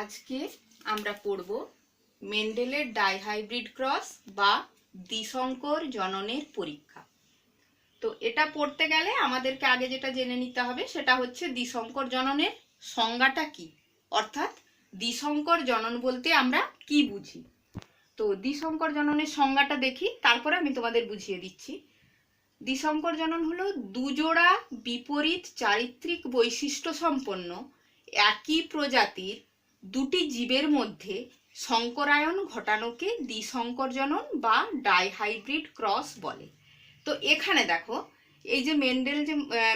আজকে আমরা পড়ব মেন্ডেলের ডাইহাইব্রিড ক্রস বা দ্বিসংকর জননের পরীক্ষা। তো এটা পড়তে গেলে আমাদেরকে আগে যেটা জেনে নিতে হবে সেটা হচ্ছে দ্বিসংকর জননের সংজ্ঞাটা কি, অর্থাৎ দ্বিসংকর জনন বলতে আমরা কি বুঝি। তো দ্বিসংকর জননের সংজ্ঞাটা দেখি, তারপরে আমি তোমাদের বুঝিয়ে দিচ্ছি। দ্বিসংকর জনন হলো দুজোড়া বিপরীত চারিত্রিক বৈশিষ্ট্য সম্পন্ন একই প্রজাতির দুটি জীবের মধ্যে সংকরায়ন ঘটানোকে দ্বিসংকর জনন বা ডাইহাইব্রিড ক্রস বলে। তো এখানে দেখো, এই যে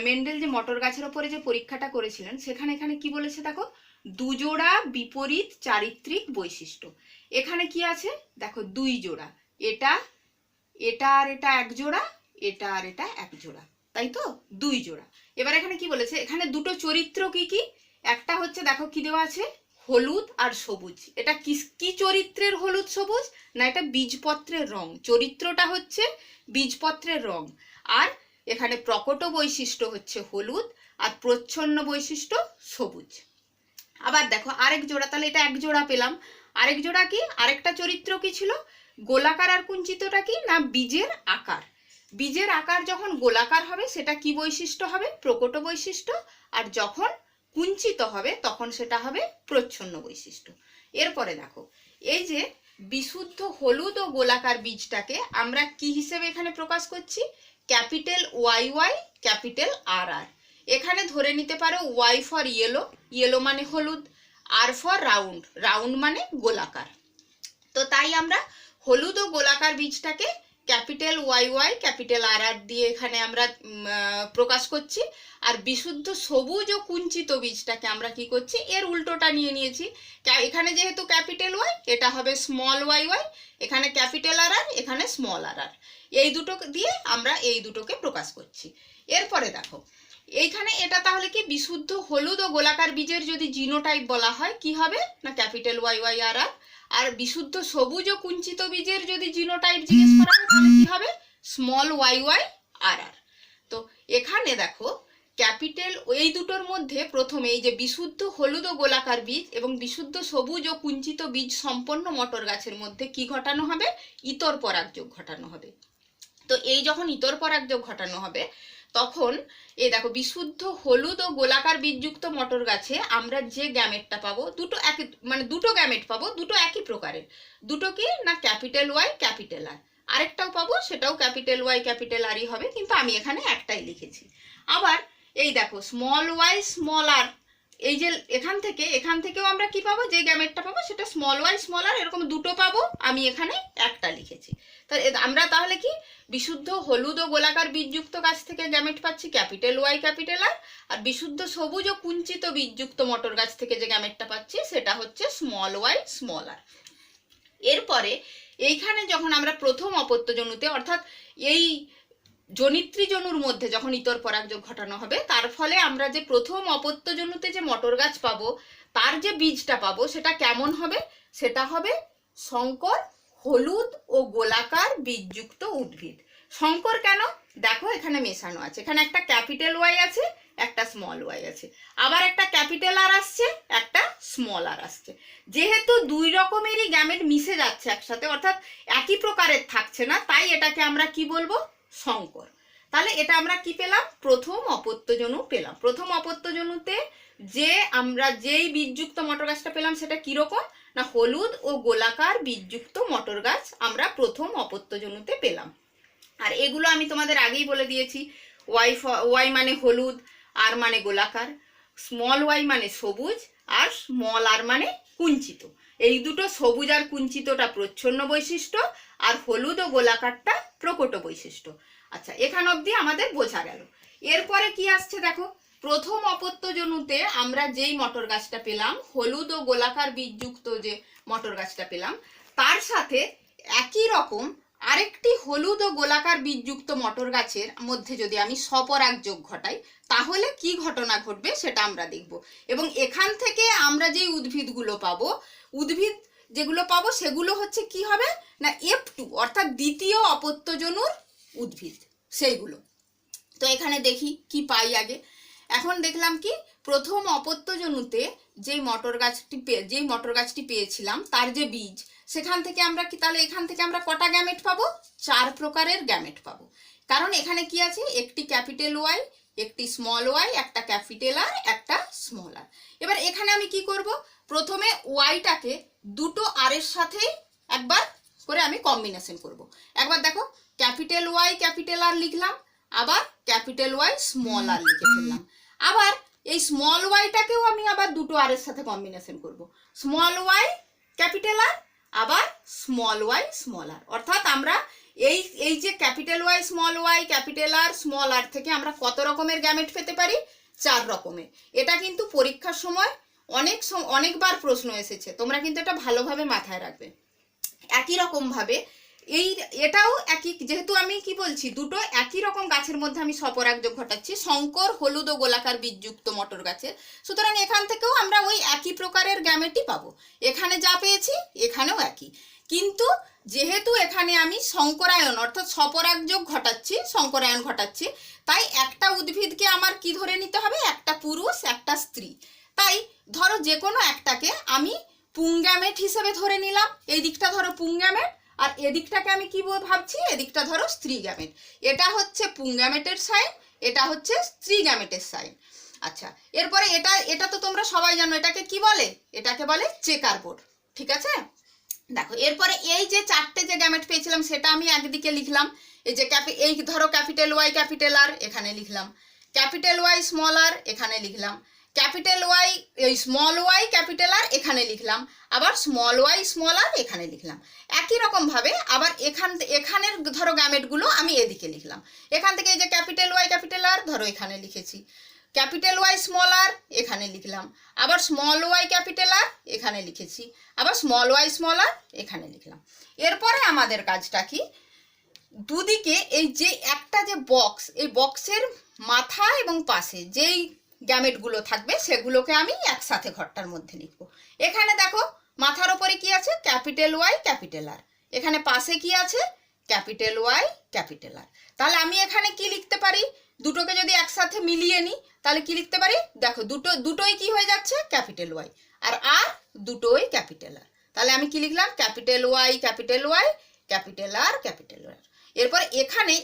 মেন্ডেল যে মটর গাছের ওপরে যে পরীক্ষাটা করেছিলেন এখানে কি বলেছে দেখো, দুজোড়া বিপরীত চারিত্রিক বৈশিষ্ট্য। এখানে কি আছে দেখো, দুই জোড়া, এটা আর এটা এক জোড়া, এটা আর এটা এক জোড়া, তাই তো দুই জোড়া। এবার এখানে কি বলেছে, এখানে দুটো চরিত্র কি কি, একটা হচ্ছে দেখো কি দেওয়া আছে, হলুদ আর সবুজ। এটা কি চরিত্রের হলুদ সবুজ না, এটা বীজপত্রের রং। চরিত্রটা হচ্ছে বীজপত্রের রং, আর এখানে প্রকট বৈশিষ্ট্য হচ্ছে হলুদ আর প্রচ্ছন্ন বৈশিষ্ট্য সবুজ। আবার দেখো আরেক জোড়া, তাহলে এটা এক জোড়া পেলাম। আরেক জোড়া কি, আরেকটা চরিত্র কি ছিল, গোলাকার আর কুঞ্চিতটা কি না, বীজের আকার। বীজের আকার যখন গোলাকার হবে সেটা কি বৈশিষ্ট্য হবে, প্রকট বৈশিষ্ট্য, আর যখন কুঞ্চিত হবে তখন সেটা হবে প্রচ্ছন্ন বৈশিষ্ট্য। এরপরে দেখো, এই যে বিশুদ্ধ হলুদ ও গোলাকার বীজটাকে আমরা কি হিসেবে এখানে প্রকাশ করছি, capital Y Y capital R R. এখানে ধরে নিতে পারো ওয়াই ফর ইয়েলো, ইয়েলো মানে হলুদ, আর ফর রাউন্ড, রাউন্ড মানে গোলাকার। তো তাই আমরা হলুদ ও গোলাকার বীজটাকে capital Y Y capital R R দিয়ে এখানে আমরা প্রকাশ করছি। আর বিশুদ্ধ সবুজ ও কুঞ্চিত বীজটাকে আমরা কি করছি, এর উল্টোটা নিয়ে নিয়েছি। এখানে যেহেতু ক্যাপিটাল ওয়াই, এটা হবে স্মল ওয়াই ওয়াই, এখানে ক্যাপিটাল আর আর, এখানে স্মল আর আর। এই দুটো দিয়ে আমরা এই দুটোকে প্রকাশ করছি। এরপরে দেখো, এইখানে এটা তাহলে কি, বিশুদ্ধ হলুদ ও গোলাকার বীজের যদি জিনোটাইপ বলা হয় কি হবে না, ক্যাপিটাল ওয়াই ওয়াই আর আর। আর বিশুদ্ধ সবুজ ও কুঞ্চিত বীজের যদি জিনোটাইপ জিজ্ঞেস করা হয় তাহলে কি হবে, স্মল ওয়াই ওয়াই আর আর। তো এখানে দেখো ক্যাপিটাল এই দুটোর মধ্যে প্রথমে এই যে বিশুদ্ধ হলুদ ও গোলাকার বীজ এবং বিশুদ্ধ সবুজ ও কুঞ্চিত বীজ সম্পন্ন মটর গাছের মধ্যে কি ঘটানো হবে, ইতর পরাগযোগ ঘটানো হবে। তো এই যখন ইতর পরাগযোগ ঘটানো হবে তখন এই দেখো, বিশুদ্ধ হলুদ ও গোলাকার বীজযুক্ত মটর গাছে আমরা যে গ্যামেটটা পাবো, দুটো একই, মানে দুটো গ্যামেট পাবো, দুটো একই প্রকারের। দুটো কি না, ক্যাপিটাল ওয়াই ক্যাপিটাল আর। আরেকটাও পাবো, সেটাও ক্যাপিটাল ওয়াই ক্যাপিটাল আরই হবে, কিন্তু আমি এখানে একটাই লিখেছি। আবার এই দেখো স্মল ওয়াই স্মল আর, এই যে এখান থেকেও আমরা কি পাবো, যে গ্যামেটটা পাবো সেটা স্মল ওয়াই স্মল আর, এরকম দুটো পাবো, আমি এখানে একটা লিখেছি। আমরা তাহলে কি, বিশুদ্ধ হলুদ ও গোলাকার বীজযুক্ত গাছ থেকে গ্যামেট পাচ্ছি ক্যাপিটাল ওয়াই ক্যাপিটাল আর, আর বিশুদ্ধ সবুজ ও কুঞ্চিত বীজযুক্ত মটর গাছ থেকে যে গ্যামেটটা পাচ্ছি সেটা হচ্ছে স্মল ওয়াই স্মল আর। এরপরে এইখানে যখন আমরা প্রথম অপত্যজনুতে, অর্থাৎ এই জনিত্রী জনুর মধ্যে যখন ইতর পরাগযোগ ঘটানো হবে, তার ফলে আমরা যে প্রথম অপত্যজনুতে যে মটর গাছ পাবো তার যে বীজটা পাবো সেটা কেমন হবে, সেটা হবে সংকর হলুদ ও গোলাকার বীজযুক্ত উদ্ভিদ। সংকর কেন, দেখো এখানে মেশানো আছে, এখানে একটা ক্যাপিটাল ওয়াই আছে, একটা স্মল ওয়াই আছে, আবার একটা ক্যাপিটাল আর আসছে, একটা স্মল আর আসছে। যেহেতু দুই রকমেরই গ্যামেট মিশে যাচ্ছে একসাথে, অর্থাৎ একই প্রকারের থাকছে না, তাই এটাকে আমরা কি বলবো, সংকর। তাহলে এটা আমরা কি পেলাম, প্রথম অপত্যজনু পেলাম। প্রথম অপত্যজনুতে যে আমরা যেই বীজযুক্ত মটর গাছটা পেলাম সেটা কিরকম না, হলুদ ও গোলাকার বীজযুক্ত মটর গাছ আমরা প্রথম অপত্যজনুতে পেলাম। আর এগুলো আমি তোমাদের আগেই বলে দিয়েছি, ওয়াই মানে হলুদ, আর মানে গোলাকার, স্মল ওয়াই মানে সবুজ, আর স্মল আর মানে কুঞ্চিত। এই দুটো সবুজ আর কুঞ্চিতটা প্রচ্ছন্ন বৈশিষ্ট্য, আর হলুদ ও গোলাকারটা প্রকট বৈশিষ্ট্য। আচ্ছা, এখান অবধি আমাদের বোঝা গেল। এরপরে কি আসছে দেখো, প্রথম অপত্যজনুতে আমরা যেই মটর গাছটা পেলাম, হলুদ ও গোলাকার বীজযুক্ত যে মটর গাছটা পেলাম, তার সাথে একই রকম আরেকটি হলুদ ও গোলাকার বীজযুক্ত মটর গাছের মধ্যে যদি আমি স্বপরাগযোগ ঘটাই তাহলে কি ঘটনা ঘটবে সেটা আমরা দেখব। এবং এখান থেকে আমরা যেই উদ্ভিদগুলো পাবো, উদ্ভিদ যেগুলো পাবো সেগুলো হচ্ছে কি হবে না, F2 অর্থাৎ দ্বিতীয় অপত্যজনুর উদ্ভিদ সেইগুলো। তো এখানে দেখি কি পাই আগে। এখন দেখলাম কি প্রথম অপত্যজনুতে যেই মটর গাছটি পেয়েছিলাম তার যে বীজ, সেখান থেকে আমরা কি তাহলে এখান থেকে আমরা কটা গ্যামেট পাবো? 4 প্রকারের গ্যামেট পাবো। কারণ এখানে কি আছে, একটি ক্যাপিটাল ওয়াই, একটি স্মল ওয়াই, একটা ক্যাপিটাল আর, একটা স্মল আর। এবার এখানে আমি কি করব, প্রথমে ওয়াইটাকে দুটো আর এর সাথেই একবার করে আমি কম্বিনেশন করব। একবার দেখো, ক্যাপিটাল ওয়াই ক্যাপিটাল আর লিখলাম, আবার ক্যাপিটাল ওয়াই স্মল আর লিখে ফেললাম। আবার এই স্মল ওয়াইটাকেও আমি আবার দুটো আর এর সাথে কম্বিনেশন করব। স্মল ওয়াই ক্যাপিটাল আর, আবার স্মল ওয়াই স্মল আর। অর্থাৎ আমরা এই যে capital Y capital R small R থেকে আমরা কত রকমের গ্যামেট পেতে পারি? 4 রকমের। এটা কিন্তু পরীক্ষার সময় অনেকবার প্রশ্ন এসেছে, তোমরা কিন্তু এটা ভালোভাবে মাথায় রাখবে। একই রকম ভাবে এটাও একই, যেহেতু আমি কি বলছি, দুটো একই রকম গাছের মধ্যে আমি স্বপরাগযোগ ঘটাচ্ছি, শঙ্কর হলুদ ও গোলাকার বীজযুক্ত মটর গাছের, সুতরাং এখান থেকেও আমরা ওই একই প্রকারের গ্যামেটই পাবো। এখানে যা পেয়েছি এখানেও একই, কিন্তু যেহেতু এখানে আমি শঙ্করায়ন অর্থাৎ স্বপরাগযোগ ঘটাচ্ছি, তাই একটা উদ্ভিদকে আমার কি ধরে নিতে হবে? একটা পুরুষ একটা স্ত্রী। তাই ধরো যে কোনো একটাকে আমি পুংগ্যামেট হিসেবে ধরে নিলাম, এই দিকটা ধরো পুংগ্যামেট, আর এদিকটাকে আমি কি ভাবছি, এদিকটা ধরো স্ত্রী গ্যামেট। এটা হচ্ছে পুংগ্যামেটের সাইন, এটা হচ্ছে স্ত্রী গ্যামেটের সাইন। আচ্ছা, এরপরে এটা তো তোমরা সবাই জানো, এটাকে কি বলে? এটাকে বলে চেকার বোর্ড। ঠিক আছে, দেখো এরপরে এই যে 4টে যে গ্যামেট পেয়েছিলাম সেটা আমি একদিকে লিখলাম। এই যে এই ধরো ক্যাপিটাল ওয়াই ক্যাপিটাল আর এখানে লিখলাম, ক্যাপিটাল ওয়াই স্মল আর এখানে লিখলাম, capital Y small Y capital R এখানে লিখলাম, আবার স্মল ওয়াই স্মল আর এখানে লিখলাম। একই রকম ভাবে আবার এখানের ধরো গ্যামেটগুলো আমি এদিকে লিখলাম। এখান থেকে এই যে ক্যাপিটাল ওয়াই ক্যাপিটাল আর ধরো এখানে লিখেছি, ক্যাপিটাল ওয়াই স্মল আর এখানে লিখলাম, আবার স্মল ওয়াই ক্যাপিটাল আর এখানে লিখেছি, আবার স্মল ওয়াই স্মল আর এখানে লিখলাম। এরপরে আমাদের কাজটা কি, দুদিকে এই যে একটা যে বক্স, এই বক্সের মাথা এবং পাশে যেই গ্যামেটগুলো থাকবে সেগুলোকে আমি একসাথে ঘরটার মধ্যে লিখবো। এখানে দেখো মাথার ওপরে কি আছে? ক্যাপিটাল ওয়াই ক্যাপিটাল আর, এখানে পাশে কি আছে? Capital Y capital R. তাহলে আমি এখানে কি লিখতে পারি? দুটোকে যদি একসাথে মিলিয়ে নিই তাহলে কি লিখতে পারি? দেখো দুটোই কি হয়ে যাচ্ছে? ক্যাপিটাল ওয়াই, আর দুটোই ক্যাপিটাল আর। তাহলে আমি কি লিখলাম? Capital Y capital Y capital R capital R. এরপর এখানে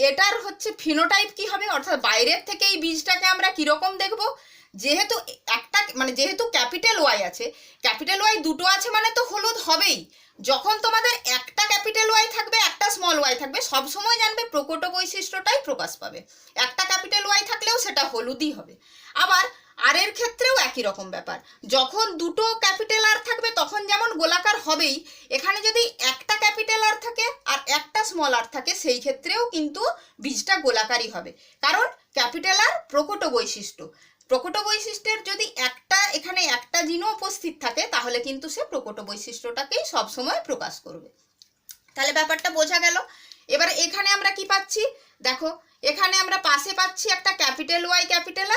এটার হচ্ছে ফিনোটাইপ কি হবে, অর্থাৎ বাইরের থেকে এই বীজটাকে আমরা কিরকম দেখব? যেহেতু যেহেতু ক্যাপিটাল ওয়াই আছে, ক্যাপিটাল ওয়াই দুটো আছে মানে তো হলুদ হবেই। যখন তোমাদের একটা ক্যাপিটাল ওয়াই থাকবে একটা স্মল ওয়াই থাকবে, সবসময় জানবে প্রকট বৈশিষ্ট্যটাই প্রকাশ পাবে। একটা ক্যাপিটাল ওয়াই থাকলেও সেটা হলুদই হবে। আবার আর এর ক্ষেত্রেও একই রকম ব্যাপার, যখন দুটো ক্যাপিটাল আর থাকবে তখন যেমন গোলাকার হবেই, এখানে যদি একটা ক্যাপিটাল আর থাকে আর একটা স্মল আর থাকে সেই ক্ষেত্রেও কিন্তু বীজটা গোলাকারই হবে। কারণ ক্যাপিটাল আর প্রকট বৈশিষ্ট্যের যদি এখানে একটা জিনও উপস্থিত থাকে তাহলে কিন্তু সে প্রকট বৈশিষ্ট্যটাকেই সবসময় প্রকাশ করবে। তাহলে ব্যাপারটা বোঝা গেল। এবার এখানে আমরা কি পাচ্ছি? দেখো এখানে আমরা পাশে পাচ্ছি একটা ক্যাপিটাল ওয়াই ক্যাপিটাল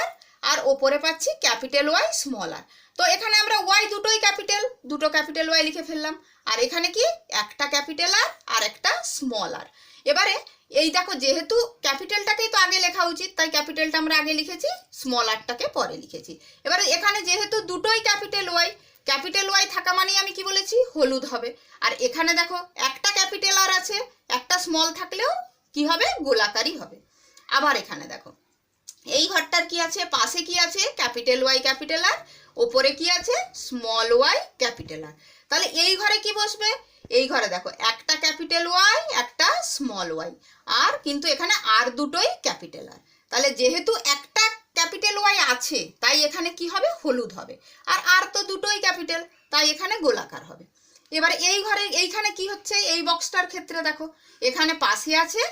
আর ওপরে পাচ্ছি ক্যাপিটাল ওয়াই স্মল আর। তো এখানে আমরা ওয়াই দুটো ক্যাপিটাল ওয়াই লিখে ফেললাম, আর এখানে কি একটা ক্যাপিটাল আর একটা স্মল আর। এবারে এই দেখো, যেহেতু ক্যাপিটালটাকেই তো আগে লেখা উচিত, তাই ক্যাপিটালটা আমরা আগে লিখেছি, স্মল আরটাকে পরে লিখেছি। এবারে এখানে যেহেতু দুটোই ক্যাপিটাল ওয়াই থাকা মানেই আমি কি বলেছি? হলুদ হবে। আর এখানে দেখো একটা ক্যাপিটাল আর আছে, একটা স্মল থাকলেও কি হবে? গোলাকারই হবে। আবার এখানে দেখো এই ঘরটার কি আছে? পাশে কি আছে? ক্যাপিটাল ওয়াই ক্যাপিটাল আর, ওপরে কি আছে? Small Y capital R. তাহলে এই ঘরে কি বসবে? এই ঘরে দেখো একটা ক্যাপিটাল ওয়াই একটা স্মল ওয়াই, আর কিন্তু এখানে আর দুটোই ক্যাপিটাল আর। তাহলে যেহেতু একটা ক্যাপিটাল ওয়াই আছে তাই এখানে কি হবে? হলুদ হবে। আর তো দুটোই ক্যাপিটাল, তাই এখানে গোলাকার হবে। এবার এই ঘরে এইখানে কি হচ্ছে? এই বক্সটার ক্ষেত্রে দেখো এখানে পাশে আছে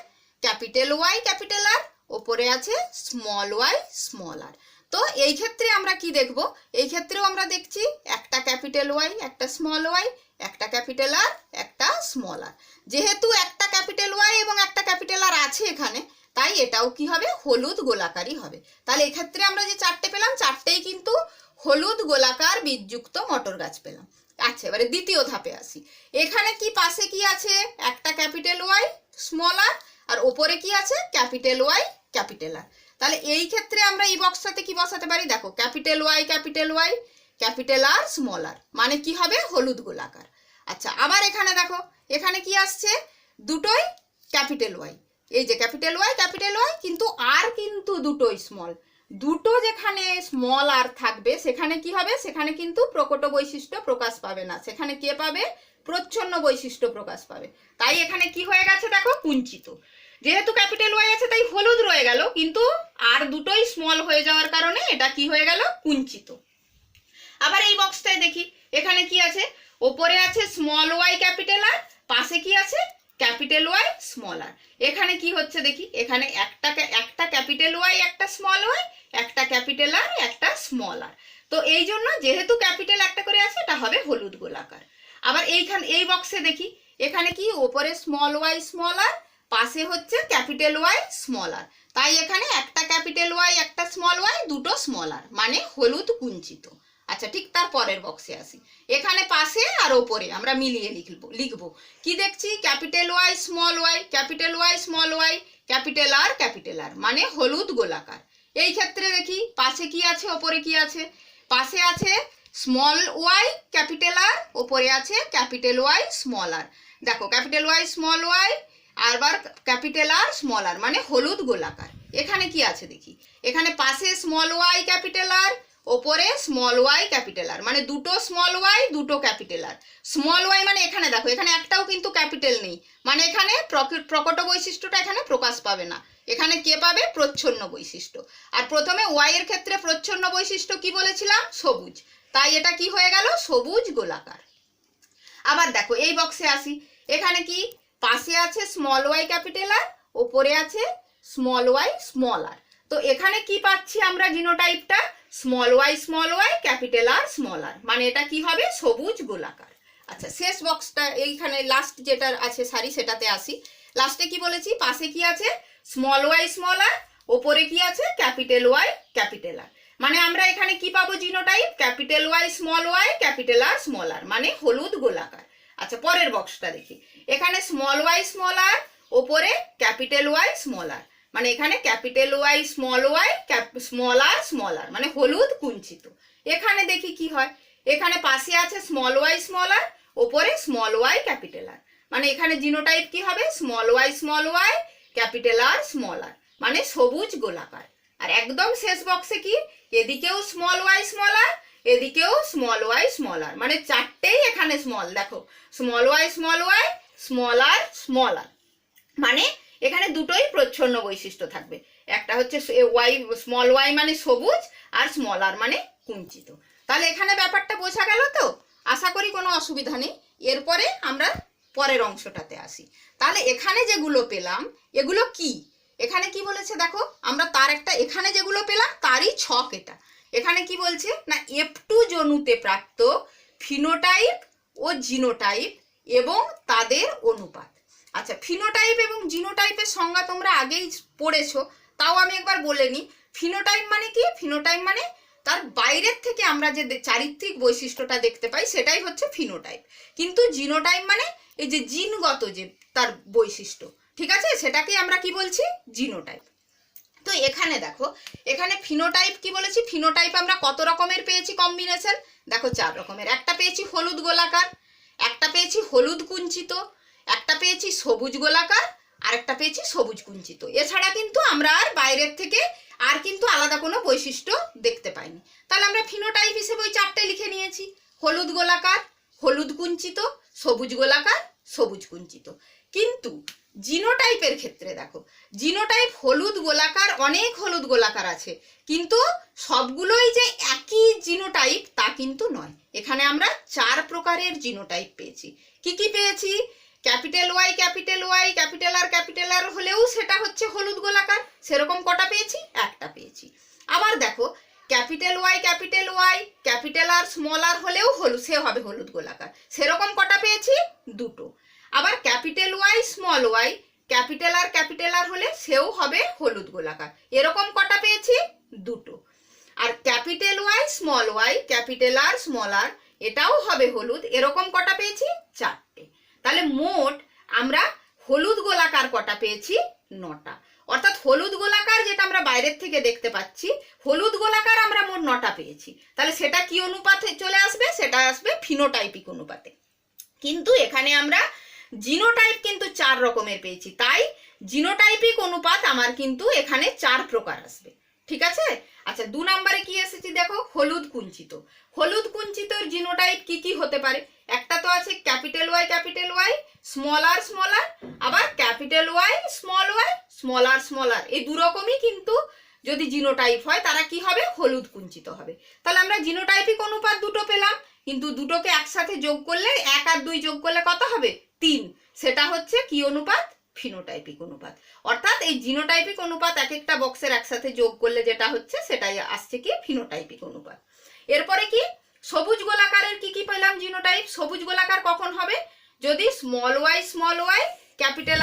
ক্যাপিটাল ওয়াই ক্যাপিটাল আর, ওপরে আছে স্মল ওয়াই স্মল আর। তো এই ক্ষেত্রে আমরা কি দেখব? এই ক্ষেত্রেও আমরা দেখছি একটা ক্যাপিটাল ওয়াই একটা স্মল ওয়াই, একটা ক্যাপিটাল আর একটা স্মল আর। যেহেতু একটা ক্যাপিটাল ওয়াই এবং একটা ক্যাপিটাল আর আছে এখানে, তাই এটাও কি হবে? হলুদ গোলাকারই হবে। তাহলে এক্ষেত্রে আমরা যে 4টে পেলাম 4টেই কিন্তু হলুদ গোলাকার বীজযুক্ত মটর গাছ পেলাম। আচ্ছা, এবারে দ্বিতীয় ধাপে আসি। এখানে কি পাশে কি আছে? একটা ক্যাপিটাল ওয়াই স্মল আর ওপরে কি আছে? Capital Y capital R. তাহলে এই ক্ষেত্রে আমরা এই বক্সটাতে কি বসাতে পারি, দেখো capital Y capital R small R, মানে কি হবে হলুদ গোলাকার। আচ্ছা আবার এখানে দেখো, এখানে কি আসছে, দুটোই ক্যাপিটাল ওয়াই, এই যে ক্যাপিটাল ওয়াই কিন্তু আর কিন্তু দুটোই স্মল, দুটো যেখানে স্মল আর থাকবে সেখানে কি হবে, সেখানে কিন্তু প্রকট বৈশিষ্ট্য প্রকাশ পাবে না, সেখানে কে পাবে, প্রচ্ছন্ন বৈশিষ্ট্য প্রকাশ পাবে। তাই এখানে কি হয়ে গেছে দেখো, কুঞ্চিত। যেহেতু ক্যাপিটাল ওয়াই আছে তাই হলুদ রয়ে গেল, কিন্তু আর দুটোই স্মল হয়ে যাওয়ার কারণে এটা কি হয়ে গেল, কুঞ্চিত। আবার এই বক্সটায় দেখি, এখানে কি আছে, ওপরে আছে স্মল ওয়াই ক্যাপিটাল আর, পাশে কি আছে ক্যাপিটাল ওয়াই স্মল আর। এখানে কি হচ্ছে দেখি, এখানে একটা ক্যাপিটাল ওয়াই একটা স্মল ওয়াই, একটা ক্যাপিটাল আর একটা স্মল আর। তো এই জন্য যেহেতু ক্যাপিটাল একটা করে আছে এটা হবে হলুদ গোলাকার। আবার এই বক্সে দেখি, এখানে কি ওপরে স্মল ওয়াই স্মল আর, পাশে হচ্ছে ক্যাপিটাল ওয়াই স্মল আর, তাই এখানে একটা ক্যাপিটাল ওয়াই একটা স্মল ওয়াই দুটো স্মল আর, মানে হলুদ কুঞ্চিত। আচ্ছা ঠিক তার পরের বক্সে আসি, এখানে পাশে আর ওপরে আমরা মিলিয়ে লিখবো কি দেখছি, capital Y small Y capital R মানে হলুদ গোলাকার। এই ক্ষেত্রে দেখি পাশে কি আছে ওপরে কি আছে, পাশে আছে স্মল ওয়াই ক্যাপিটাল আর, ওপরে আছে ক্যাপিটাল ওয়াই স্মল আর। দেখো ক্যাপিটাল ওয়াই স্মল ওয়াই আবার ক্যাপিটাল আর স্মল আর মানে হলুদ গোলাকার। এখানে কি আছে দেখি, এখানে পাশে স্মল ওয়াই ক্যাপিটাল আর, ওপরে স্মল ওয়াই ক্যাপিটাল আর, মানে দুটো স্মল ওয়াই দুটো ক্যাপিটাল আর। স্মল ওয়াই মানে এখানে দেখো, এখানে একটাও কিন্তু ক্যাপিটাল নেই, মানে এখানে প্রকট বৈশিষ্ট্যটা এখানে প্রকাশ পাবে না, এখানে কে পাবে, প্রচ্ছন্ন বৈশিষ্ট্য। আর প্রথমে ওয়াই এর ক্ষেত্রে প্রচ্ছন্ন বৈশিষ্ট্য কি বলেছিলাম, সবুজ, তাই এটা কি হয়ে গেল, সবুজ গোলাকার। আবার দেখো এই বক্সে আসি, এখানে কি পাশে আছে স্মল ওয়াই ক্যাপিটাল আর, ওপরে আছে স্মল ওয়াই স্মল আর। তো এখানে কি পাচ্ছি আমরা, জিনোটাইপটা small Y capital R small R, মানে এটা কি হবে, সবুজ গোলাকার। আচ্ছা শেষ বক্সটা এইখানে লাস্ট যেটা আছে সারি সেটাতে আসি, লাস্টে কি বলেছি, পাশে কি আছে স্মল ওয়াই স্মল আর, ওপরে কি আছে ক্যাপিটাল ওয়াই ক্যাপিটাল আর, মানে আমরা এখানে কি পাবো, genotype capital Y capital R small R, মানে হলুদ গোলাকার। আচ্ছা পরের বক্সটা দেখি, এখানে স্মল ওয়াই স্মল আর, ওপরে ক্যাপিটাল ওয়াই স্মল আর, মানে এখানে ক্যাপিটাল ওয়াই স্মল আর মানে হলুদ কুঞ্চিত। এখানে দেখি কি হয়, এখানে পাশে আছে স্মল ওয়াই ওপরে স্মল ওয়াই ক্যাপিটাল আর, মানে এখানে জিনোটাইপ কি হবে, small Y capital R small R, মানে সবুজ গোলাকার। আর একদম শেষ বক্সে কি, এদিকেও স্মল ওয়াই আর, এদিকেও স্মল ওয়াই আর, মানে চারটেই এখানে স্মল, দেখো স্মল ওয়াই স্মল আর, মানে এখানে দুটোই প্রচ্ছন্ন বৈশিষ্ট্য থাকবে, একটা হচ্ছে ওয়াই স্মল ওয়াই মানে সবুজ, আর স্মল আর মানে কুঞ্চিত। তাহলে এখানে ব্যাপারটা বোঝা গেল তো, আশা করি কোনো অসুবিধা নেই। এরপরে আমরা পরের অংশটাতে আসি। তাহলে এখানে যেগুলো পেলাম এগুলো কি, এখানে কি বলেছে দেখো, আমরা তার একটা এখানে যেগুলো পেলাম তারই ছক এটা। এখানে কি বলছে না, F2 জনুতে প্রাপ্ত ফিনোটাইপ ও জিনোটাইপ এবং তাদের অনুপাত। আচ্ছা ফিনোটাইপ এবং জিনোটাইপের সংজ্ঞা তোমরা আগেই পড়েছো, তাও আমি একবার বলে নিই। ফিনোটাইপ মানে কি, ফিনোটাইপ মানে তার বাইরের থেকে আমরা যে চারিত্রিক বৈশিষ্ট্যটা দেখতে পাই সেটাই হচ্ছে ফিনোটাইপ, কিন্তু জিনোটাইপ মানে এই যে জিনগত যে তার বৈশিষ্ট্য, ঠিক আছে, সেটাকে আমরা কি বলছি, জিনোটাইপ। তো এখানে দেখো, এখানে ফিনোটাইপ কি বলেছি, ফিনোটাইপ আমরা কত রকমের পেয়েছি কম্বিনেশন, দেখো 4 রকমের। একটা পেয়েছি হলুদ গোলাকার, একটা পেয়েছি হলুদ কুঞ্চিত, একটা পেয়েছি সবুজ গোলাকার, আর একটা পেয়েছি সবুজ কুঞ্চিত। এছাড়া কিন্তু আমরা আর বাইরের থেকে আর কিন্তু আলাদা কোনো বৈশিষ্ট্য দেখতে পাইনি। তাহলে আমরা ফিনোটাইপ হিসেবে ওই 4টে লিখে নিয়েছি, হলুদ গোলাকার, হলুদ কুঞ্চিত, সবুজ গোলাকার, সবুজ কুঞ্চিত। কিন্তু জিনোটাইপের ক্ষেত্রে দেখো, জিনোটাইপ হলুদ গোলাকার, অনেক হলুদ গোলাকার আছে, কিন্তু সবগুলোই যে একই জিনোটাইপ তা কিন্তু নয়। এখানে আমরা 4 প্রকারের জিনোটাইপ পেয়েছি। কি কি পেয়েছি, ক্যাপিটাল ওয়াই ক্যাপিটাল আর হলেও সেটা হচ্ছে হলুদ গোলাকার, সেরকম কটা পেয়েছি, একটা পেয়েছি। আবার দেখো capital Y capital R small R হলেও সে হবে হলুদ গোলাকার, সেরকম কটা পেয়েছি, দুটো। আবার capital Y small Y capital R হলে সেও হবে হলুদ গোলাকার, এরকম কটা পেয়েছি, দুটো। আর capital Y capital R small R এটাও হবে হলুদ, এরকম কটা পেয়েছি, 4টে। তাহলে মোট আমরা হলুদ গোলাকার কটা পেয়েছি, 9টা। অর্থাৎ হলুদ গোলাকার যেটা আমরা বাইরের থেকে দেখতে পাচ্ছি, হলুদ গোলাকার আমরা মোট 9টা পেয়েছি। তাহলে সেটা কি অনুপাতে চলে আসবে? সেটা আসবে ফিনোটাইপিক অনুপাতে। কিন্তু এখানে আমরা জিনোটাইপ কিন্তু 4 রকমের পেয়েছি, তাই জিনোটাইপিক অনুপাত আমার কিন্তু এখানে 4 প্রকার আসবে। ঠিক আছে? আচ্ছা, 2 নম্বরে কি এসেছে দেখো, হলুদ কুঞ্চিত। হলুদ কুঞ্চিতর জিনোটাইপ কি কি হতে পারে? একটা তো আছে ক্যাপিটাল ওয়াই স্মল আর, আবার ক্যাপিটাল ওয়াই স্মল আর। এই 2 রকমই কিন্তু যদি জিনোটাইপ হয় তারা কি হবে? হলুদ কুঞ্চিত হবে। তাহলে আমরা জিনোটাইপিক অনুপাত 2টো পেলাম, কিন্তু দুটোকে একসাথে যোগ করলে 1 আর 2 যোগ করলে কত হবে? 3। সেটা হচ্ছে কি অনুপাত? ফিনোটাইপিক অনুপাত। অর্থাৎ এই জিনোটাইপিক অনুপাত এক একটা বক্সের একসাথে যোগ করলে যেটা হচ্ছে সেটাই আসছে কি? ফিনোটাইপিক অনুপাত। এরপরে কি সবুজ গোলাকারের কি কি পেলাম জিনোটাইপ? সবুজ গোলাকার কখন হবে? যদি স্মল ওয়াই ক্যাপিটাল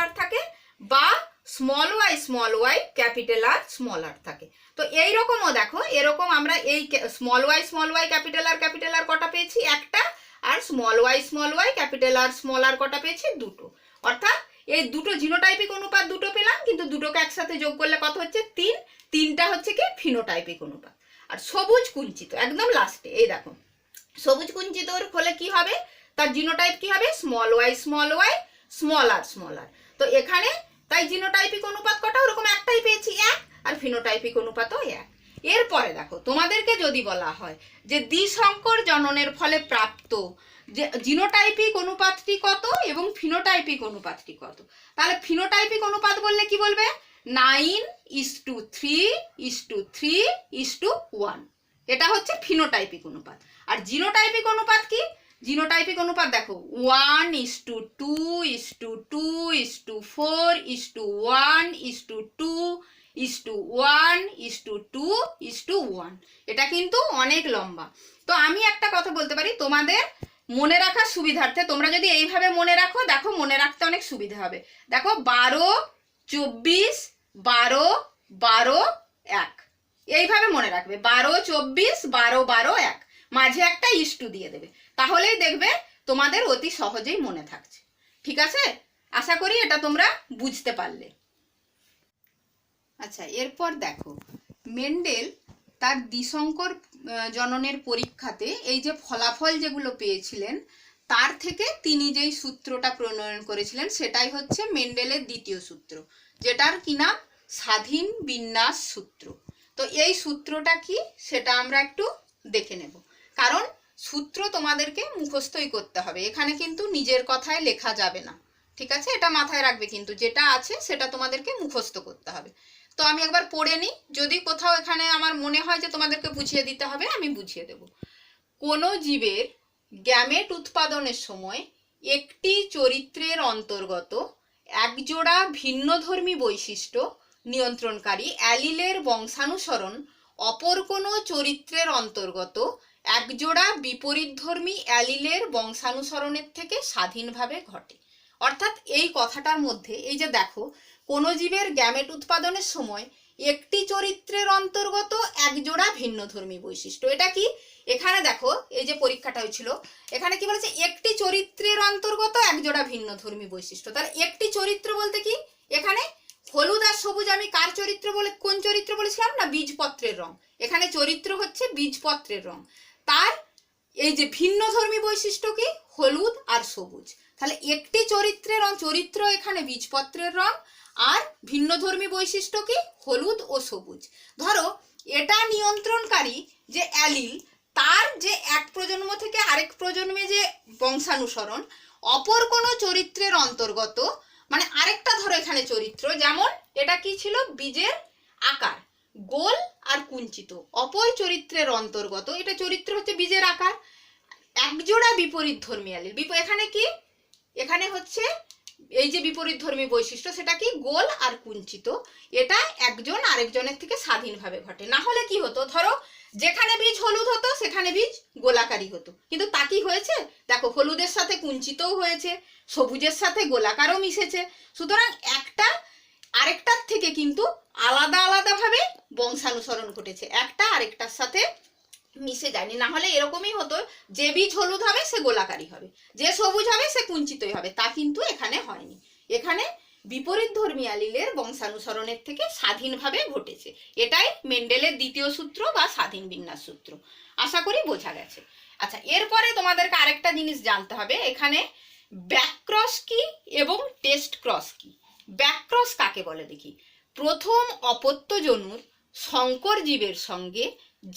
আর থাকে, বা স্মল ওয়াই ক্যাপিটাল আর থাকে। তো এইরকমও দেখো, এরকম আমরা এই স্মল ওয়াই ক্যাপিটাল আর কটা পেয়েছি? একটা। আর স্মল ওয়াই ক্যাপিটাল আর কটা পেয়েছি? 2টো। অর্থাৎ এই 2টো জিনোটাইপিক অনুপাত 2টো পেলাম, কিন্তু দুটোকে একসাথে যোগ করলে কত হচ্ছে? 3। 3টা হচ্ছে কি? ফিনোটাইপিক অনুপাত। আর সবুজ কুঞ্চিত একদম লাস্টে, এই দেখো সবুজ কুঞ্চিত হলে কি হবে? তার জিনোটাইপ কি হবে? স্মল ওয়াই স্মল আর। তো এখানে তাই জিনোটাইপিক অনুপাত কটা? ওরকম একটাই পেয়েছি, 1। আর ফিনোটাইপিক অনুপাতও 1। এরপরে দেখো, তোমাদেরকে যদি বলা হয় যে দ্বিসংকর জননের ফলে প্রাপ্ত যে জিনোটাইপিক অনুপাতটি কত এবং ফিনোটাইপিক অনুপাতটি কত, তাহলে ফিনোটাইপিক অনুপাত বললে কি বলবে? 9:3:3:1। এটা হচ্ছে ফিনোটাইপিক অনুপাত। আর জিনোটাইপিক অনুপাত কি? জিনোটাইপিক অনুপাত দেখো 1:2:1:4:1:2:1:2:1। এটা কিন্তু অনেক লম্বা। তো আমি একটা কথা বলতে পারি তোমাদের মনে রাখার সুবিধার্থে, তোমরা যদি এইভাবে মনে রাখো, দেখো মনে রাখতে অনেক সুবিধা হবে। দেখো 12:24:12:12:1 এইভাবে মনে রাখবে। 12:24:12:12:1 মাঝে একটা ইস্টু দিয়ে দেবে, তাহলেই দেখবে তোমাদের অতি সহজেই মনে থাকছে। ঠিক আছে? আশা করি এটা তোমরা বুঝতে পারলে। আচ্ছা, এরপর দেখো মেন্ডেল তার দ্বিসংকর জননের পরীক্ষাতে এই যে ফলাফল যেগুলো পেয়েছিলেন, তার থেকে তিনি যেই সূত্রটা প্রণয়ন করেছিলেন সেটাই হচ্ছে মেন্ডেলের দ্বিতীয় সূত্র, যেটার কি নাম? স্বাধীন বিন্যাস সূত্র। তো এই সূত্রটা কি সেটা আমরা একটু দেখে নেব, কারণ সূত্র তোমাদেরকে মুখস্থই করতে হবে, এখানে কিন্তু নিজের কথায় লেখা যাবে না। ঠিক আছে? এটা মাথায় রাখবে, কিন্তু যেটা আছে সেটা তোমাদেরকে মুখস্থ করতে হবে। তো আমি একবার পড়ে নিই, যদি কোথাও এখানে আমার মনে হয় যে তোমাদেরকে বুঝিয়ে দিতে হবে আমি বুঝিয়ে দেব। কোনো জীবের গ্যামেট উৎপাদনের সময় একটি চরিত্রের অন্তর্গত একজোড়া ভিন্নধর্মী বৈশিষ্ট্য নিয়ন্ত্রণকারী অ্যালিলের বংশানুসরণ অপর কোনো চরিত্রের অন্তর্গত একজোড়া বিপরীতধর্মী অ্যালিলের বংশানুসরণের থেকে স্বাধীনভাবে ঘটে। অর্থাৎ এই কথাটার মধ্যে এই যে দেখো, কোনো জীবের গ্যামেট উৎপাদনের সময় একটি চরিত্রের অন্তর্গত একজোড়া ভিন্নধর্মী বৈশিষ্ট্য। এটা কি? এখানে দেখো এই যে পরীক্ষাটা হয়েছিল, এখানে কি বলেছে? একটি চরিত্রের অন্তর্গত একজোড়া ভিন্নধর্মী বৈশিষ্ট্য। তাহলে একটি চরিত্র বলতে কি? এখানে হলুদ আর সবুজ আমি কার চরিত্র বলে, কোন চরিত্র বলেছিলাম না? বীজপত্রের রং। এখানে চরিত্র হচ্ছে বীজপত্রের রং। তার এই যে ভিন্নধর্মী বৈশিষ্ট্য কি? হলুদ আর সবুজ। তাহলে একটি চরিত্রের চরিত্র এখানে বীজপত্রের রং, আর ভিন্নধর্মী বৈশিষ্ট্য কি? হলুদ ও সবুজ। ধরো এটা নিয়ন্ত্রণকারী যে অ্যালিল, তার যে এক প্রজন্ম থেকে আরেক প্রজন্মে যে বংশানুসরণ অপর কোনো চরিত্রের অন্তর্গত, মানে আরেকটা ধরো এখানে চরিত্র, যেমন এটা কি ছিল? বীজের আকার গোল আর কুঞ্চিত, অপর চরিত্রের অন্তর্গত। এটা চরিত্র হচ্ছে বীজের আকার, একজোড়া বিপরীত ধর্মী অ্যালিল। এখানে কি? এখানে হচ্ছে এই যে বিপরীত ধর্মী বৈশিষ্ট্য সেটা কি? গোল আর কুঞ্চিত। এটা একজন আরেকজনের থেকে স্বাধীনভাবে ঘটে। না হলে কি হতো? ধরো যেখানে বীজ হলুদ হতো সেখানে বীজ গোলাকারী হতো, কিন্তু তা কি হয়েছে? দেখো হলুদের সাথে কুঞ্চিতও হয়েছে, সবুজের সাথে গোলাকারও মিশেছে। সুতরাং একটা আরেকটার থেকে কিন্তু আলাদা আলাদাভাবে বংশানুসরণ ঘটেছে, একটা আরেকটার সাথে মিশে যায়নি। না হলে এরকমই হতো, যে বীজ হলুদ হবে সে গোলাকারী হবে, যে সবুজ হবে সে কুঞ্চিতই হবে, তা কিন্তু এখানে হয়নি। এখানে বিপরীতধর্মী অ্যালিলের বংশানুসরণের থেকে স্বাধীনভাবে ঘটেছে। এটাই মেন্ডেলের দ্বিতীয় সূত্র বা স্বাধীন বিন্যাস সূত্র। আশা করি বোঝা গেছে। আচ্ছা, এরপরে তোমাদেরকে আরেকটা জিনিস জানতে হবে, এখানে ব্যাকক্রস কি এবং টেস্ট ক্রস কি। ব্যাকক্রস কাকে বলে দেখি। প্রথম অপত্যজনুর সংকর জীবের সঙ্গে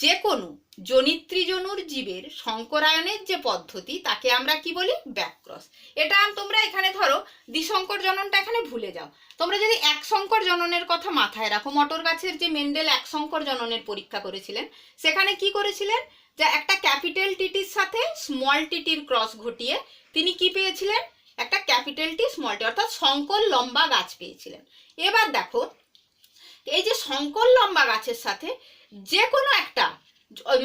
যে কোনো জনিত্রীজনুর জীবের সংকরায়নের যে পদ্ধতি তাকে আমরা কি বলি, ব্যাকক্রস। এটা তোমরা এখানে ধরো দ্বিসংকর জননটা এখানে ভুলে যাও। তোমরা যদি এক সংকর জননের কথা মাথায় রাখো, মটর গাছের যে মেন্ডেল এক সংকর জননের পরীক্ষা করেছিলেন, সেখানে কি করেছিলেন, যে একটা ক্যাপিটাল টিটির সাথে স্মল টিটির ক্রস ঘটিয়ে তিনি কি পেয়েছিলেন, একটা ক্যাপিটাল টি স্মল টি অর্থাৎ সংকর লম্বা গাছ পেয়েছিলেন। এবার দেখো, এই যে সংকর লম্বা গাছের সাথে যে কোনো একটা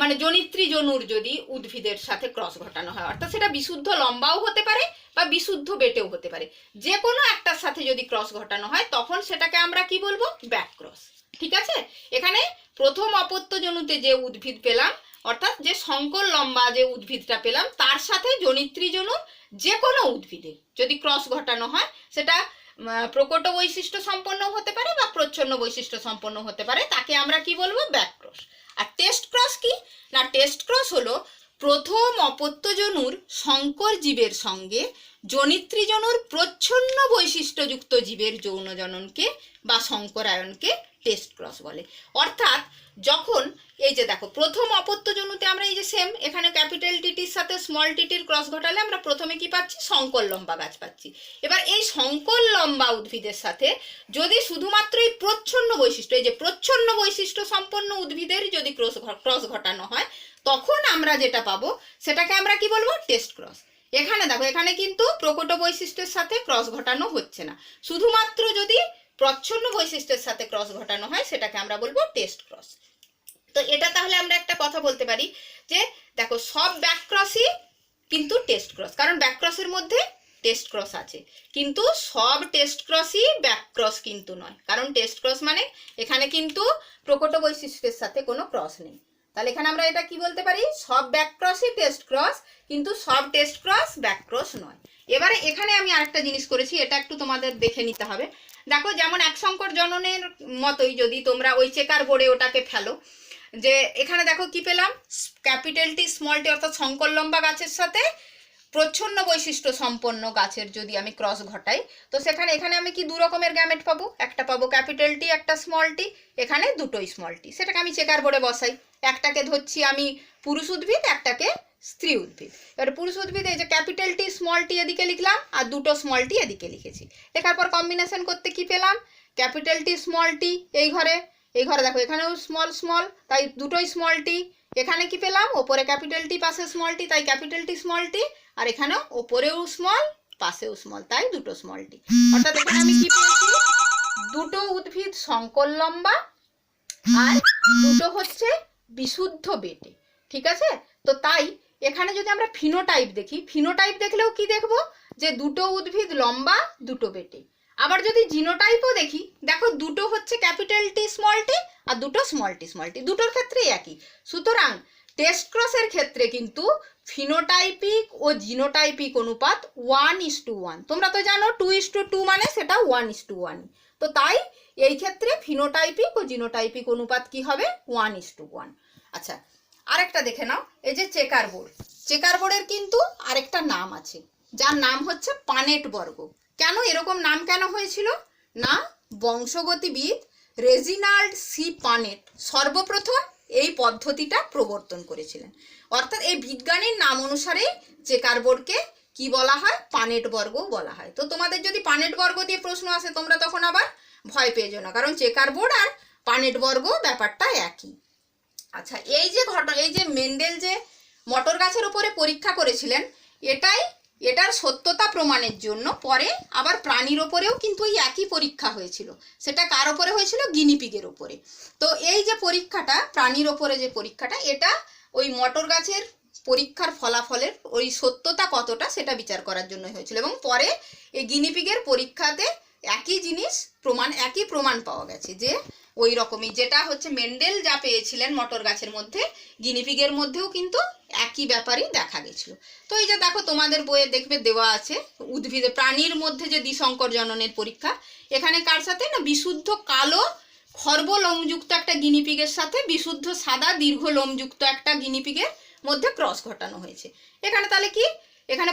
মানে জনিত্রী জনুর যদি উদ্ভিদের সাথে ক্রস ঘটানো হয়, অর্থাৎ সেটা বিশুদ্ধ লম্বাও হতে পারে বা বিশুদ্ধ বেটেও হতে পারে, যে কোনো একটার সাথে যদি ক্রস ঘটানো হয় তখন সেটাকে আমরা কি বলবো, ব্যাক ক্রস। ঠিক আছে, এখানে প্রথম অপত্যজনুতে যে উদ্ভিদ পেলাম, অর্থাৎ যে সংকর লম্বা যে উদ্ভিদটা পেলাম, তার সাথে জনিত্রী জনুর যে কোনো উদ্ভিদে যদি ক্রস ঘটানো হয়, সেটা প্রকট বৈশিষ্ট্য সম্পন্ন হতে পারে বা প্রচ্ছন্ন বৈশিষ্ট্য সম্পন্ন হতে পারে, তাকে আমরা কি বলবো, ব্যাক ক্রস। আর টেস্ট ক্রস কি না, টেস্ট ক্রস হলো প্রথম অপত্যজনুর সংকর জীবের সঙ্গে জনিত্রীজনুর প্রচ্ছন্ন বৈশিষ্ট্যযুক্ত জীবের যৌন জননকে বা সংকরায়নকে টেস্ট ক্রস বলে। অর্থাৎ যখন এই যে দেখো প্রথম অপত্যজনুতে আমরা এই যে সেম এখানে ক্যাপিটাল টিটির সাথে স্মল টিটির ক্রস ঘটালে আমরা প্রথমে কি পাচ্ছি, সংকর লম্বা গাছ পাচ্ছি। এবার এই সংকর লম্বা উদ্ভিদের সাথে যদি শুধুমাত্র এই প্রচ্ছন্ন বৈশিষ্ট্য, এই যে প্রচ্ছন্ন বৈশিষ্ট্য সম্পন্ন উদ্ভিদের যদি ক্রস ঘটানো হয়, তখন আমরা যেটা পাবো সেটাকে আমরা কি বলবো, টেস্ট ক্রস। এখানে দেখো, এখানে কিন্তু প্রকট বৈশিষ্ট্যের সাথে ক্রস ঘটানো হচ্ছে না, শুধুমাত্র যদি প্রচ্ছন্ন বৈশিষ্ট্যের সাথে ক্রস ঘটানো হয় সেটাকে আমরা বলবো টেস্ট ক্রস। তো এটা তাহলে আমরা একটা কথা বলতে পারি যে দেখো, সব ব্যাক ক্রসই কিন্তু টেস্ট ক্রস, কারণ ব্যাক ক্রসের মধ্যে টেস্ট ক্রস আছে, কিন্তু সব টেস্ট ক্রসই ব্যাক ক্রস কিন্তু নয়, কারণ টেস্ট ক্রস মানে এখানে কিন্তু প্রকট বৈশিষ্ট্যের সাথে কোনো ক্রস নেই। তাহলে এখানে আমরা এটা কি বলতে পারি, সব ব্যাক ক্রসই টেস্ট ক্রস, কিন্তু সব টেস্ট ক্রস ব্যাক ক্রস নয়। এবারে এখানে আমি আরেকটা জিনিস করেছি, এটা একটু তোমাদের দেখে নিতে হবে। দেখো, যেমন এক সংকর জননের মতোই যদি তোমরা ওই চেকার বোর্ডে ওটাকে ফেলো, যে এখানে দেখো কি পেলাম, ক্যাপিটাল টি স্মল টি অর্থাৎ সংকর লম্বা গাছের সাথে প্রচ্ছন্ন বৈশিষ্ট্য সম্পন্ন গাছের যদি আমি ক্রস ঘটাই, তো এখানে আমি কি দু রকমের গ্যামেট পাবো, একটা পাবো ক্যাপিটাল টি, একটা স্মল টি, এখানে দুটোই স্মল টি। সেটাকে আমি চেকার বোর্ডে বসাই, একটাকে ধরছি আমি পুরুষ উদ্ভিদ, একটাকে স্ত্রী উদ্ভিদ। এবার পুরুষ উদ্ভিদ এই যে ক্যাপিটাল টি স্মল টি এদিকে লিখলাম আর দুটো স্মল টি এদিকে লিখেছি। লেখার পর কম্বিনেশন করতে কি পেলাম, ক্যাপিটাল টি স্মল টি এই ঘরে দেখো এখানেও স্মল স্মল, তাই দুটোই স্মল টি। এখানে কি পেলাম, ওপরে ক্যাপিটাল টি পাশে স্মল টি, তাই ক্যাপিটাল টি স্মল টি, আর এখানেও ওপরেও স্মল পাশেও স্মল, তাই দুটো স্মল টি। অর্থাৎ এখানে আমি কি পেয়েছি, দুটো উদ্ভিদ সংকর লম্বা আর দুটো হচ্ছে বিশুদ্ধ বেটে। ঠিক আছে, তো তাই এখানে যদি আমরা ফিনোটাইপ দেখি, ফিনোটাইপ দেখলেও কি দেখবো, যে দুটো উদ্ভিদ লম্বা দুটো বেটে। আবার যদি জিনোটাইপও দেখি, দেখো দুটো হচ্ছে ক্যাপিটাল টি স্মল টি আর দুটো স্মল টি, দুটোর ক্ষেত্রেই একই। সুতরাং টেস্ট ক্রসের ক্ষেত্রে কিন্তু ফিনোটাইপিক ও জিনোটাইপিক অনুপাত 1:1। তোমরা তো জানো 2:2 মানে সেটা 1:1। তো তাই এই ক্ষেত্রে ফিনোটাইপিক ও জিনোটাইপিক অনুপাত কি হবে, 1:1। আচ্ছা, আরেকটা দেখে নাও, এই যে চেকার বোর্ড, চেকার বোর্ডের কিন্তু আরেকটা নাম আছে, যার নাম হচ্ছে পানেট বর্গ। কেন এরকম নাম কেন হয়েছিল না, বংশগতিবিদ রেজিনাল্ড সি পানেট সর্বপ্রথম এই পদ্ধতিটা প্রবর্তন করেছিলেন। অর্থাৎ এই বিজ্ঞানীর নাম অনুসারে চেকার বোর্ডকে কি বলা হয়, পানেট বর্গ বলা হয়। তো তোমাদের যদি পানেট বর্গ দিয়ে প্রশ্ন আসে, তোমরা তখন আবার ভয় পেয়ে যাও না, কারণ চেকার বোর্ড আর পানেট বর্গ ব্যাপারটা একই। আচ্ছা, এই যে মেন্ডেল যে মটর গাছের উপরে পরীক্ষা করেছিলেন, এটার সত্যতা প্রমাণের জন্য পরে আবার প্রাণীর ওপরেও কিন্তু এই একই পরীক্ষা হয়েছিল। সেটা কার ওপরে হয়েছিল, গিনিপিগের ওপরে। তো এই যে পরীক্ষাটা, প্রাণীর ওপরে যে পরীক্ষাটা, এটা ওই মটর গাছের পরীক্ষার ফলাফলের ওই সত্যতা কতটা সেটা বিচার করার জন্য হয়েছিল, এবং পরে এই গিনিপিগের পরীক্ষাতে একই প্রমাণ পাওয়া গেছে, যে ওই রকমই, যেটা হচ্ছে মেন্ডেল যা পেয়েছিলেন মটর গাছের মধ্যে, গিনিপিগের মধ্যেও কিন্তু একই ব্যাপারই দেখা গেছিল। তো এই যে দেখো তোমাদের বইয়ে দেখবে দেওয়া আছে উদ্ভিদে প্রাণীর মধ্যে যে দ্বিসংকর জননের পরীক্ষা, এখানে কার সাথে না বিশুদ্ধ কালো খর্ব লোমযুক্ত একটা গিনিপিগের সাথে বিশুদ্ধ সাদা দীর্ঘ লোমযুক্ত একটা গিনিপিগের মধ্যে ক্রস ঘটানো হয়েছে। এখানে তাহলে কি, এখানে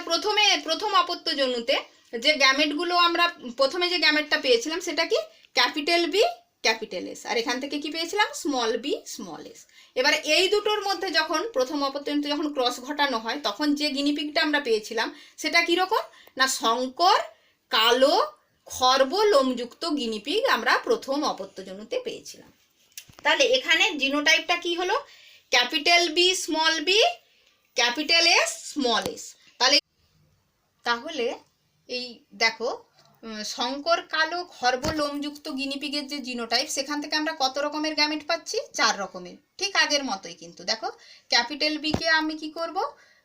প্রথম অপত্যজনুতে যে গ্যামেটগুলো আমরা প্রথমে যে গ্যামেটটা পেয়েছিলাম সেটা কি ক্যাপিটাল বি ক্যাপিটাল এস, আর এখান থেকে কি পেয়েছিলাম স্মল বি স্মল এস। এবারে এই দুটোর মধ্যে যখন প্রথম অপত্যজনুতে যখন ক্রস ঘটানো হয় তখন যে গিনিপিগটা আমরা পেয়েছিলাম সেটা কীরকম না সংকর কালো খর্ব লোমযুক্ত গিনিপিগ আমরা প্রথম অপত্যজনুতে পেয়েছিলাম। তাহলে এখানে জিনোটাইপটা কি হলো, capital B small B capital S small S. তাহলে এই দেখো শঙ্কর কালো খর্ব লোমযুক্ত গিনিপিগের যে জিনোটাইপ সেখান থেকে আমরা কত রকমের গ্যামেট পাচ্ছি, 4 রকমের, ঠিক আগের মতোই। কিন্তু দেখো ক্যাপিটাল বিকে আমি কি করব,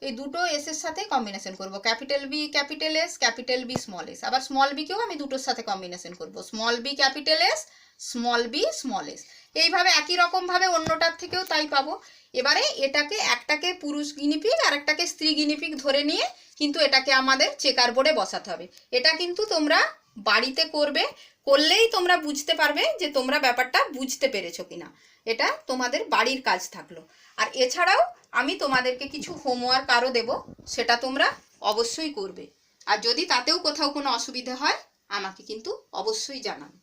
এই দুটো এস এর সাথে কম্বিনেশন করব, capital B capital S capital B small S. আবার স্মল বিকেও আমি দুটোর সাথে কম্বিনেশন করব, small B capital S small B small S. এইভাবে একই রকমভাবে অন্যটার থেকেও তাই পাবো। এবারে এটাকে একটাকে পুরুষ গিনিপিগ আর একটাকে স্ত্রী গিনিপিগ ধরে নিয়ে কিন্তু এটাকে আমাদের চেকার বোর্ডে বসাতে হবে। এটা কিন্তু তোমরা বাড়িতে করবে, করলেই তোমরা বুঝতে পারবে যে তোমরা ব্যাপারটা বুঝতে পেরেছো কিনা। এটা তোমাদের বাড়ির কাজ থাকলো। আর এছাড়াও আমি তোমাদেরকে কিছু হোমওয়ার্ক আরও দেবো, সেটা তোমরা অবশ্যই করবে। আর যদি তাতেও কোথাও কোনো অসুবিধা হয় আমাকে কিন্তু অবশ্যই জানাবে।